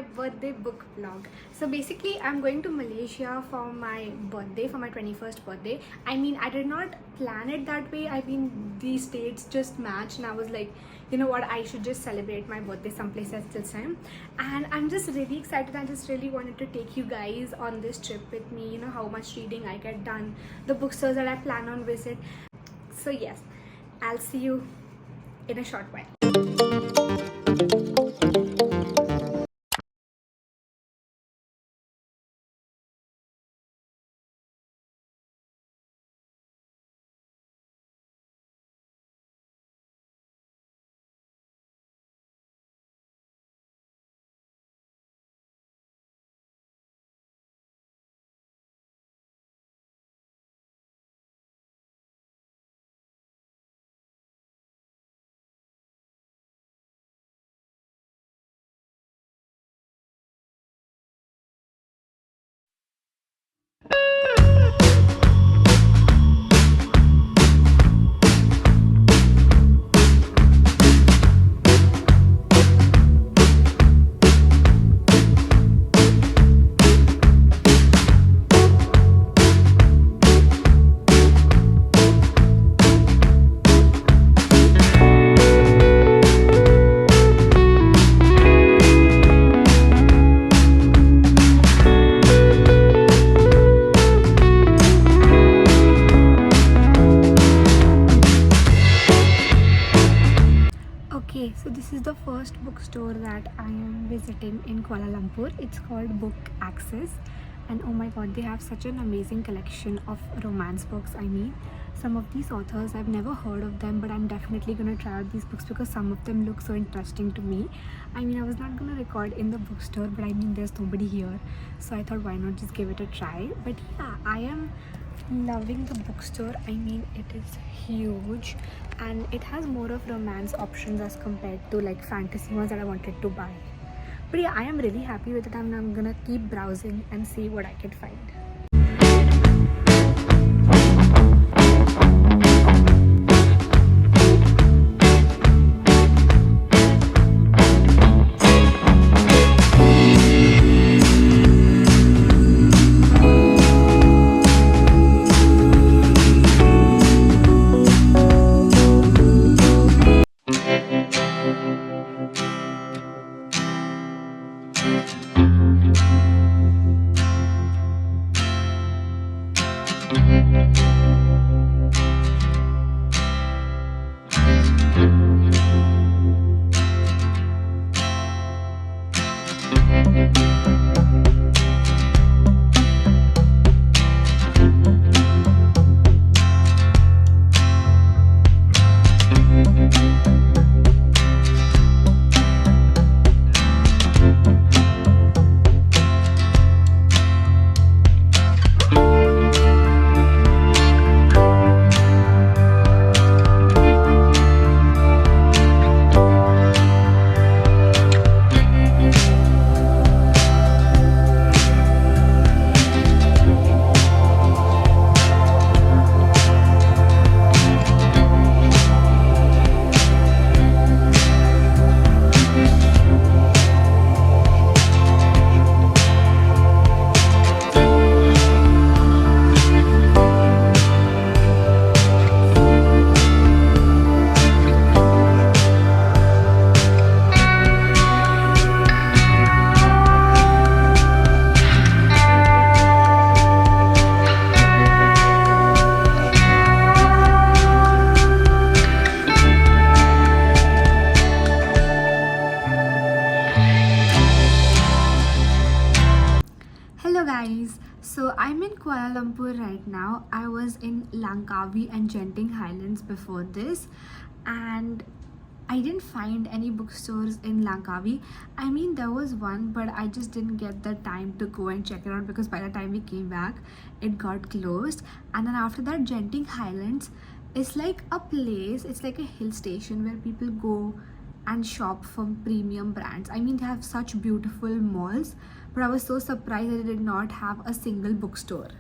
my birthday book vlog. So basically I'm going to Malaysia for my birthday, for my 21st birthday. I mean, I did not plan it that way. I mean, these dates just matched and I was like, you know what, I should just celebrate my birthday someplace else this time. And I'm just really excited. I just really wanted to take you guys on this trip with me, you know, how much reading I get done, the bookstores that I plan on visit. So yes, I'll see you in a short while. Okay, so this is the first bookstore that I am visiting in Kuala Lumpur. It's called Book Access, and oh my god, they have such an amazing collection of romance books. I mean, some of these authors, I've never heard of them, but I'm definitely gonna try out these books because some of them look so interesting to me. I mean, I was not gonna record in the bookstore, but I mean, there's nobody here, so I thought why not just give it a try. But yeah, I am loving the bookstore. I mean, it is huge and it has more of romance options as compared to like fantasy ones that I wanted to buy. But yeah, I am really happy with it and I'm gonna keep browsing and see what I can find. Hello guys, so I'm in Kuala Lumpur right now. I was in Langkawi and Genting Highlands before this, and I didn't find any bookstores in Langkawi. I mean, there was one, but I just didn't get the time to go and check it out because by the time we came back, it got closed. And then after that, Genting Highlands is like a place, it's like a hill station where people go and shop from premium brands. I mean, they have such beautiful malls, but I was so surprised that they did not have a single bookstore.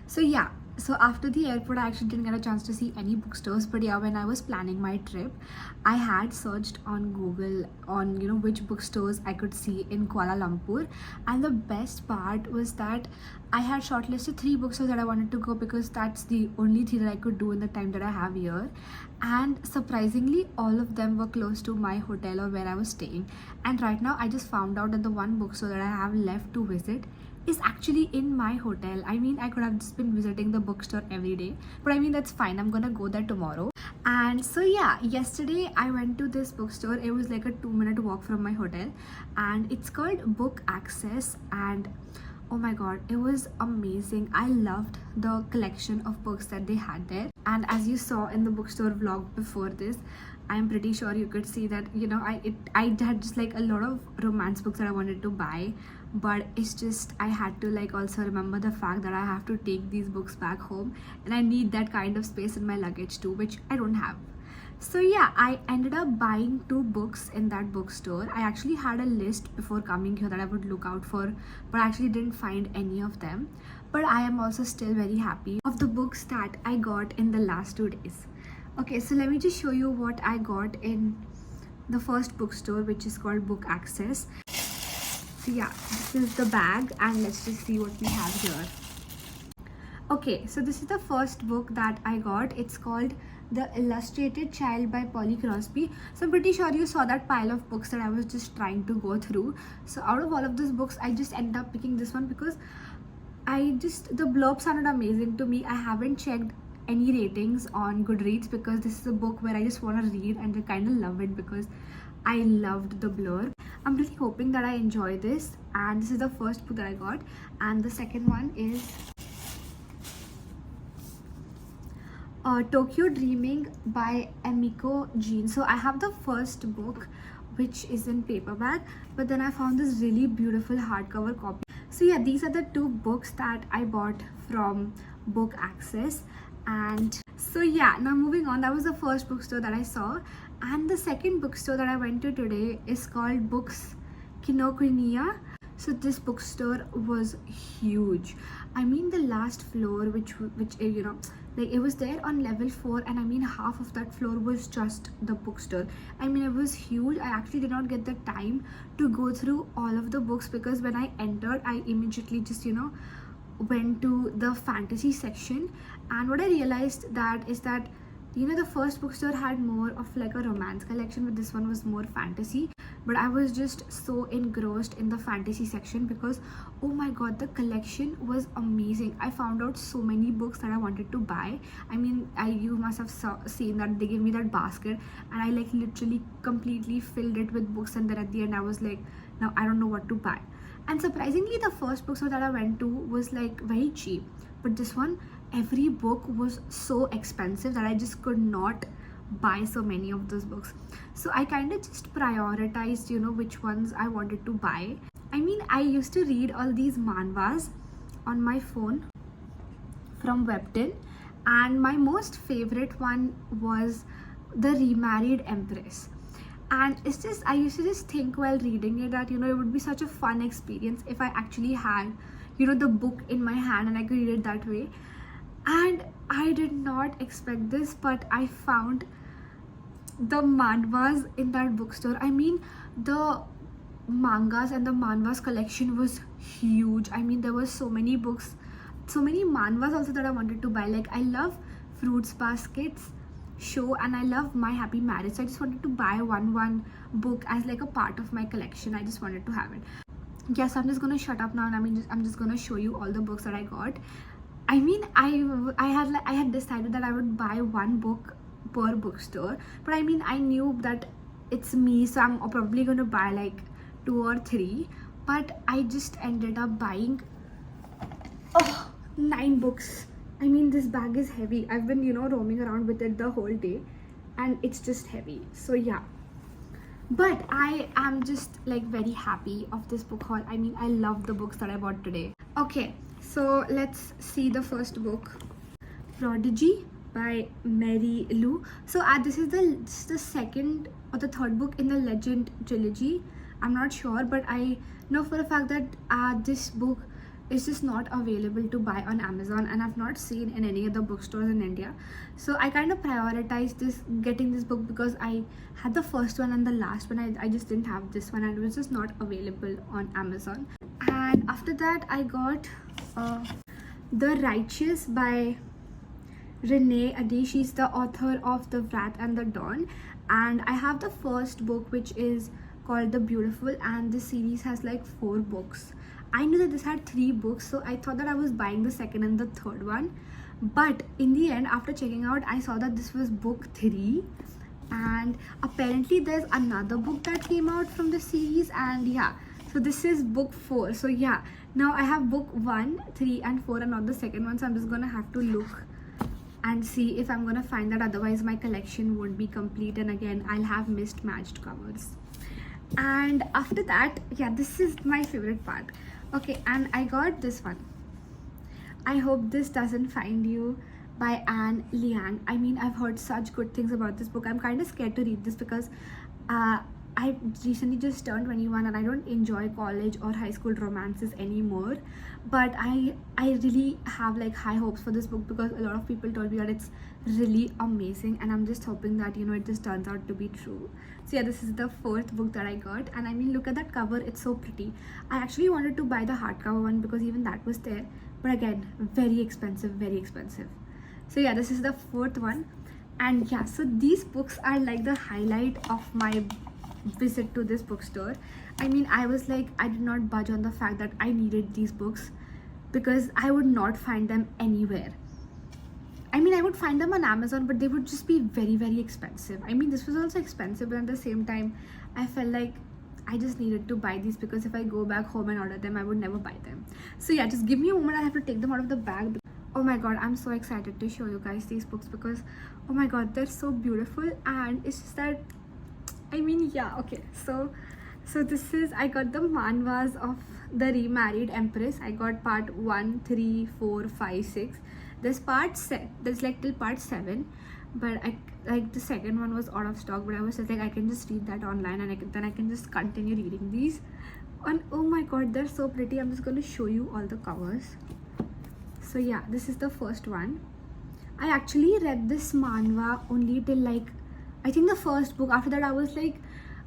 So yeah, So after the airport, I actually didn't get a chance to see any bookstores, but yeah, when I was planning my trip, I had searched on Google on which bookstores I could see in Kuala Lumpur. And the best part was that I had shortlisted 3 bookstores that I wanted to go, because that's the only thing that I could do in the time that I have here. And surprisingly, all of them were close to my hotel or where I was staying. And right now I just found out that the one bookstore that I have left to visit is actually in my hotel. I mean, I could have just been visiting the bookstore every day, but I mean, that's fine. I'm gonna go there tomorrow. And so yeah, yesterday I went to this bookstore. It was like a 2-minute walk from my hotel, and it's called Book Access. And oh my god, it was amazing. I loved the collection of books that they had there. And as you saw in the bookstore vlog before this, I'm pretty sure you could see that I had just like a lot of romance books that I wanted to buy, but it's just I had to like also remember the fact that I have to take these books back home, and I need that kind of space in my luggage too, which I don't have. So yeah, I ended up buying 2 books in that bookstore. I actually had a list before coming here that I would look out for, but I actually didn't find any of them. But I am also still very happy of the books that I got in the last 2 days. Okay, so let me just show you what I got in the first bookstore, which is called Book Access. So yeah, this is the bag, and let's just see what we have here. Okay, so this is the first book that I got. It's called The Illustrated Child by Polly Crosby. So I'm pretty sure you saw that pile of books that I was just trying to go through. So out of all of those books, I just ended up picking this one because the blurb sounded amazing to me. I haven't checked any ratings on Goodreads because this is a book where I just want to read, and I kind of love it because I loved the blurb. I'm really hoping that I enjoy this, and this is the first book that I got. And the second one is Tokyo Dreaming by Emiko Jean. So I have the first book, which is in paperback, but then I found this really beautiful hardcover copy. So yeah, these are the 2 books that I bought from Book Access. And so yeah, now moving on, that was the first bookstore that I saw. And the second bookstore that I went to today is called Books Kinokuniya. So this bookstore was huge. I mean, the last floor, which like it was there on level 4, and I mean half of that floor was just the bookstore. I mean, it was huge. I actually did not get the time to go through all of the books, because when I entered, I immediately just went to the fantasy section. And what I realized is that the first bookstore had more of like a romance collection, but this one was more fantasy. But I was just so engrossed in the fantasy section because oh my god, the collection was amazing. I found out so many books that I wanted to buy. I mean, you must have seen that they gave me that basket, and I like literally completely filled it with books, and then at the end I was like, now I don't know what to buy. And surprisingly, the first bookstore that I went to was like very cheap, but this one, every book was so expensive that I just could not buy so many of those books. So I kind of just prioritized which ones I wanted to buy. I mean, I used to read all these manhwas on my phone from Webtoon, and my most favorite one was The Remarried Empress. And it's just, I used to just think while reading it that it would be such a fun experience if I actually had the book in my hand and I could read it that way. And I did not expect this, but I found the manhwas in that bookstore. I mean, the mangas and the manhwas collection was huge. I mean, there were so many books, so many manhwas also that I wanted to buy. Like, I love Fruits Basket's show, and I love My Happy Marriage. So I just wanted to buy one book as like a part of my collection. I just wanted to have it. Yes, I'm just gonna shut up now, and I'm just gonna show you all the books that I got. I mean, I had decided that I would buy 1 book per bookstore, but I mean, I knew that it's me, so I'm probably gonna buy like 2 or 3, but I just ended up buying 9 books. I mean, this bag is heavy. I've been roaming around with it the whole day, and it's just heavy. So yeah, but I am just like very happy of this book haul. I mean, I love the books that I bought today. Okay, so let's see the first book, Prodigy by Mary Lou. So this is the second or the third book in the Legend trilogy. I'm not sure, but I know for a fact that this book it's just not available to buy on Amazon, and I've not seen in any other bookstores in India. So I kind of prioritized getting this book because I had the first one and the last one. I just didn't have this one, and it was just not available on Amazon. And after that I got The Righteous by Renee Adi. She's the author of The Wrath and the Dawn, and I have the first book, which is called The Beautiful, and this series has like 4 books. I knew that this had 3 books, so I thought that I was buying the second and the third one, but in the end, after checking out, I saw that this was book 3, and apparently there's another book that came out from the series, and yeah, so this is book 4. So yeah, now I have book 1, 3 and 4 and not the second one, so I'm just gonna have to look and see if I'm gonna find that. Otherwise my collection won't be complete, and again I'll have mismatched covers. And after that, yeah, this is my favorite part. Okay, and I got this one, I Hope This Doesn't Find You by Anne Liang. I mean, I've heard such good things about this book. I'm kind of scared to read this because I recently just turned 21 and I don't enjoy college or high school romances anymore, but I really have like high hopes for this book because a lot of people told me that it's really amazing, and I'm just hoping that, you know, it just turns out to be true. So yeah, this is the 4th book that I got, and I mean, look at that cover, it's so pretty. I actually wanted to buy the hardcover one because even that was there, but again, very expensive, very expensive. So yeah, this is the 4th one, and yeah, so these books are like the highlight of my visit to this bookstore. I mean, I was like, I did not budge on the fact that I needed these books because I would not find them anywhere. I mean, I would find them on Amazon, but they would just be very, very expensive. I mean, this was also expensive, but at the same time, I felt like I just needed to buy these because if I go back home and order them, I would never buy them. So yeah, just give me a moment, I have to take them out of the bag. Oh my god, I'm so excited to show you guys these books because, oh my god, they're so beautiful. And it's just that, I mean, yeah, okay, so this is, I got the manhwas of The Remarried Empress. I got part 1, 3, 4, 5, 6. There's like till part 7, but I like the second one was out of stock, but I was just like, I can just read that online and then I can just continue reading these. And oh my god, they're so pretty. I'm just going to show you all the covers. So yeah, this is the first one. I actually read this manhwa only till like, I think the first book. After that I was like,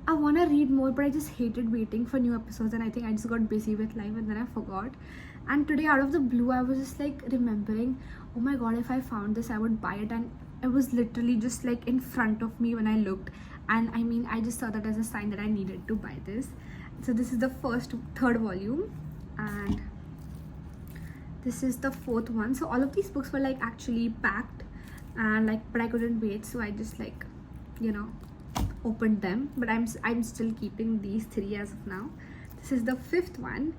I want to read more, but I just hated waiting for new episodes, and I think I just got busy with life and then I forgot. And today out of the blue, I was just like remembering, oh my god, if I found this I would buy it, and it was literally just like in front of me when I looked, and I mean, I just saw that as a sign that I needed to buy this. So this is the third volume, and this is the 4th one. So all of these books were like actually packed, and like, but I couldn't wait, so I just like, you know, opened them. But I'm still keeping these 3 as of now. This is the 5th one,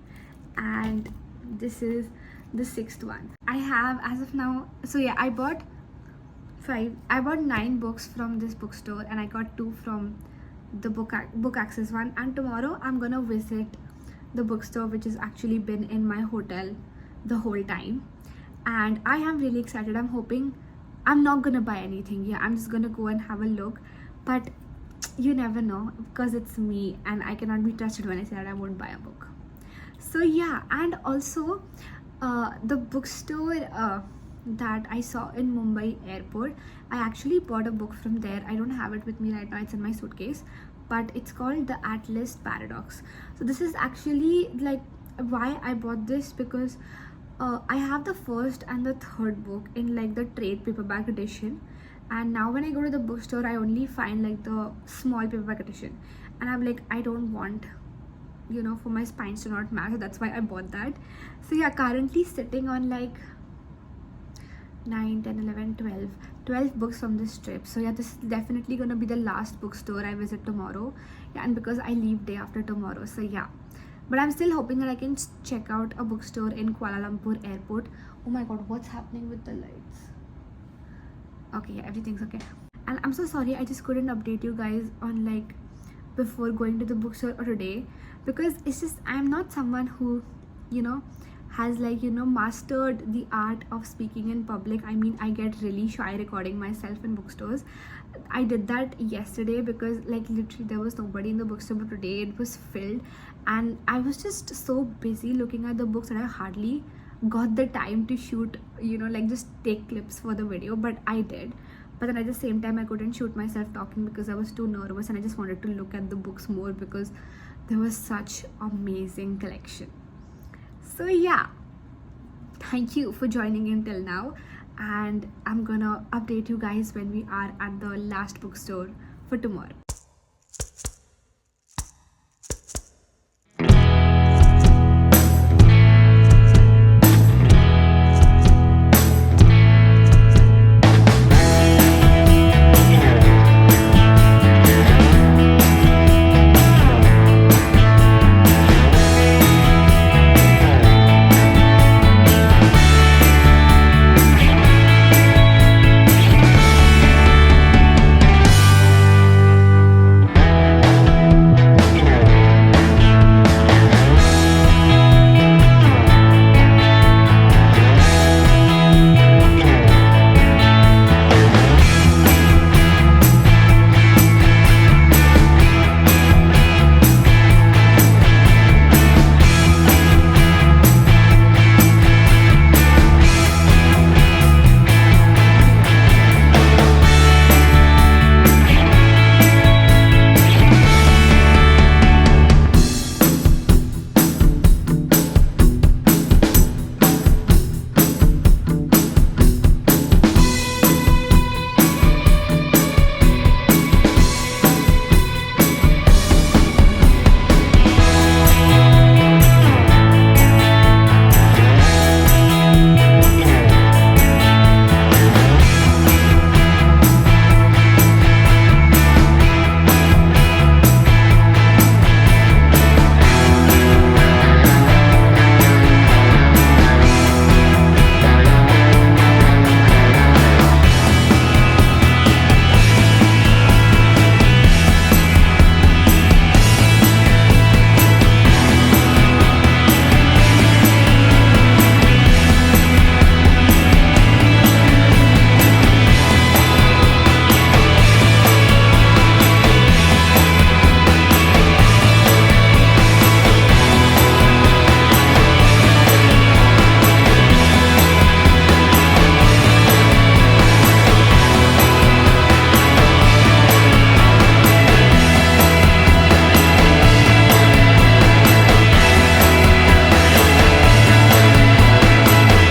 and this is the 6th one. I have as of now, so yeah, I bought 9 books from this bookstore, and I got 2 from the book access one. And tomorrow I'm gonna visit the bookstore, which has actually been in my hotel the whole time, and I am really excited. I'm hoping I'm not gonna buy anything. Yeah, I'm just gonna go and have a look, but you never know because it's me and I cannot be trusted when I say that I won't buy a book. So yeah, and also the bookstore that I saw in Mumbai airport, I actually bought a book from there. I don't have it with me right now, it's in my suitcase, but it's called The Atlas Paradox. So this is actually like why I bought this, because I have the 1st and the 3rd book in like the trade paperback edition, and now when I go to the bookstore I only find like the small paperback edition, and I'm like, I don't want, you know, for my spines to not match, so that's why I bought that. So yeah, currently sitting on like 9, 10, 11, 12 books from this trip. So yeah, this is definitely gonna be the last bookstore I visit tomorrow. Yeah, and because I leave day after tomorrow, so yeah, but I'm still hoping that I can check out a bookstore in Kuala Lumpur airport. Oh my god, what's happening with the lights? Okay, yeah, everything's okay. And I'm so sorry, I just couldn't update you guys on like before going to the bookstore or today, because it's just, I'm not someone who, you know, has, like, you know, mastered the art of speaking in public. I mean, I get really shy recording myself in bookstores. I did that yesterday because, like, literally there was nobody in the bookstore, but today it was filled, and I was just so busy looking at the books that I hardly got the time to shoot, you know, like just take clips for the video, but I did. But then at the same time, I couldn't shoot myself talking because I was too nervous, and I just wanted to look at the books more because there was such amazing collection. So yeah, thank you for joining in till now, and I'm gonna update you guys when we are at the last bookstore for tomorrow.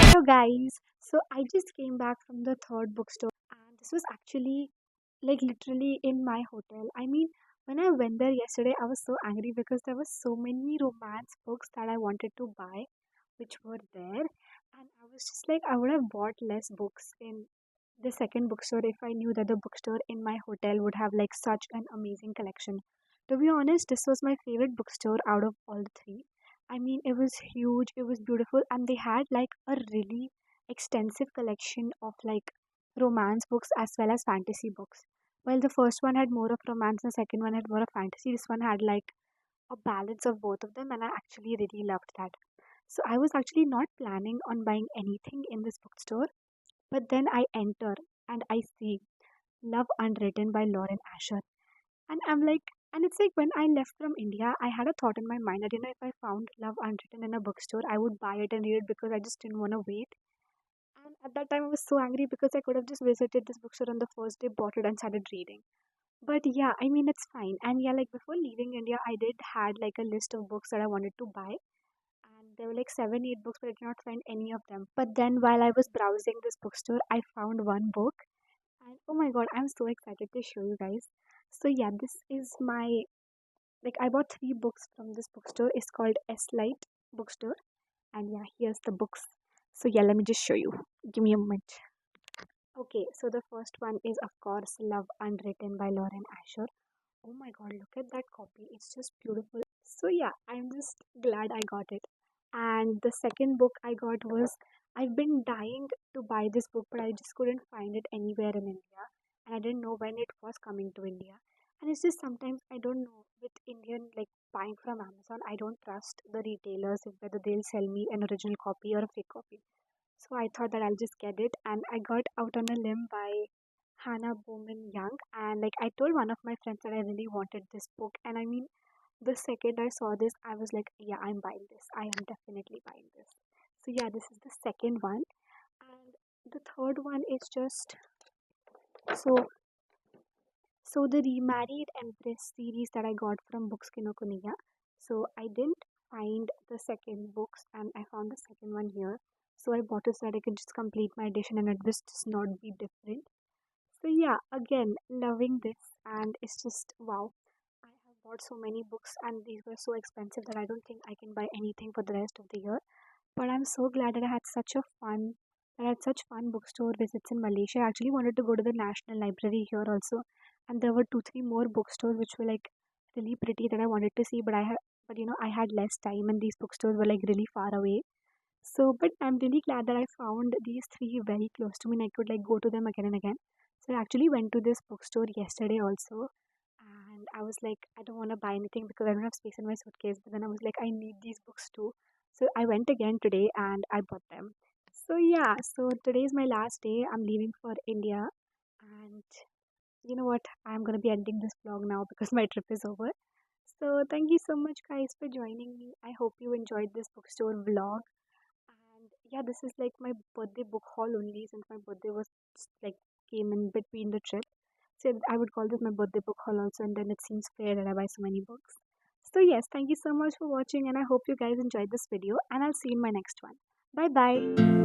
Hello guys. So I just came back from the third bookstore, and this was actually, like, literally in my hotel. I mean, when I went there yesterday, I was so angry because there were so many romance books that I wanted to buy which were there, and I was just like, I would have bought less books in the second bookstore if I knew that the bookstore in my hotel would have like such an amazing collection. To be honest, this was my favorite bookstore out of all the three. I mean, it was huge, it was beautiful, and they had like a really extensive collection of like romance books as well as fantasy books. While the first one had more of romance and the second one had more of fantasy, this one had like a balance of both of them, and I actually really loved that. So I was actually not planning on buying anything in this bookstore, but then I enter and I see Love Unwritten by Lauren Asher. And I'm like, and it's like when I left from India, I had a thought in my mind. I didn't know if I found Love Unwritten in a bookstore, I would buy it and read it because I just didn't want to wait. And at that time, I was so angry because I could have just visited this bookstore on the first day, bought it, and started reading. But yeah, I mean, it's fine. And yeah, like before leaving India, I did had like a list of books that I wanted to buy, and there were like 7, 8 books, but I did not find any of them. But then while I was browsing this bookstore, I found one book, and oh my god, I'm so excited to show you guys. So yeah, this is my, like, I bought 3 books from this bookstore. It's called S Light Bookstore, and yeah, here's the books. So yeah, let me just show you. Give me a moment. Okay, so the first one is of course Love Unwritten by Lauren Asher. Oh my god, look at that copy. It's just beautiful. So yeah, I'm just glad I got it. And the second book I got was, I've been dying to buy this book, but I just couldn't find it anywhere in India. And I didn't know when it was coming to India. And it's just sometimes I don't know with Indian like buying from Amazon, I don't trust the retailers if whether they'll sell me an original copy or a fake copy. So I thought that I'll just get it, and I got Out on a Limb by Hannah Bowman Young. And like I told one of my friends that I really wanted this book, and I mean, the second I saw this, I was like, yeah, I'm buying this. I am definitely buying this. So yeah, this is the second one, and the third one is just so so the Remarried Empress series that I got from Books Kinokuniya. So I didn't find the second books, and I found the second one here. So I bought it so that I could just complete my edition and it was just not be different. So yeah, again, loving this, and it's just wow. I have bought so many books and these were so expensive that I don't think I can buy anything for the rest of the year. But I'm so glad that I had such fun bookstore visits in Malaysia. I actually wanted to go to the National Library here also, and there were two, three more bookstores which were like really pretty that I wanted to see. But I had less time, and these bookstores were like really far away. So, but I'm really glad that I found these three very close to me, and I could like go to them again and again. So I actually went to this bookstore yesterday also, and I was like, I don't want to buy anything because I don't have space in my suitcase. But then I was like, I need these books too. So I went again today and I bought them. So yeah, so today is my last day. I'm leaving for India, and you know what? I'm gonna be ending this vlog now because my trip is over. So thank you so much, guys, for joining me. I hope you enjoyed this bookstore vlog. And yeah, this is like my birthday book haul only since my birthday was like came in between the trip. So I would call this my birthday book haul also, and then it seems fair that I buy so many books. So yes, thank you so much for watching, and I hope you guys enjoyed this video, and I'll see you in my next one. Bye bye.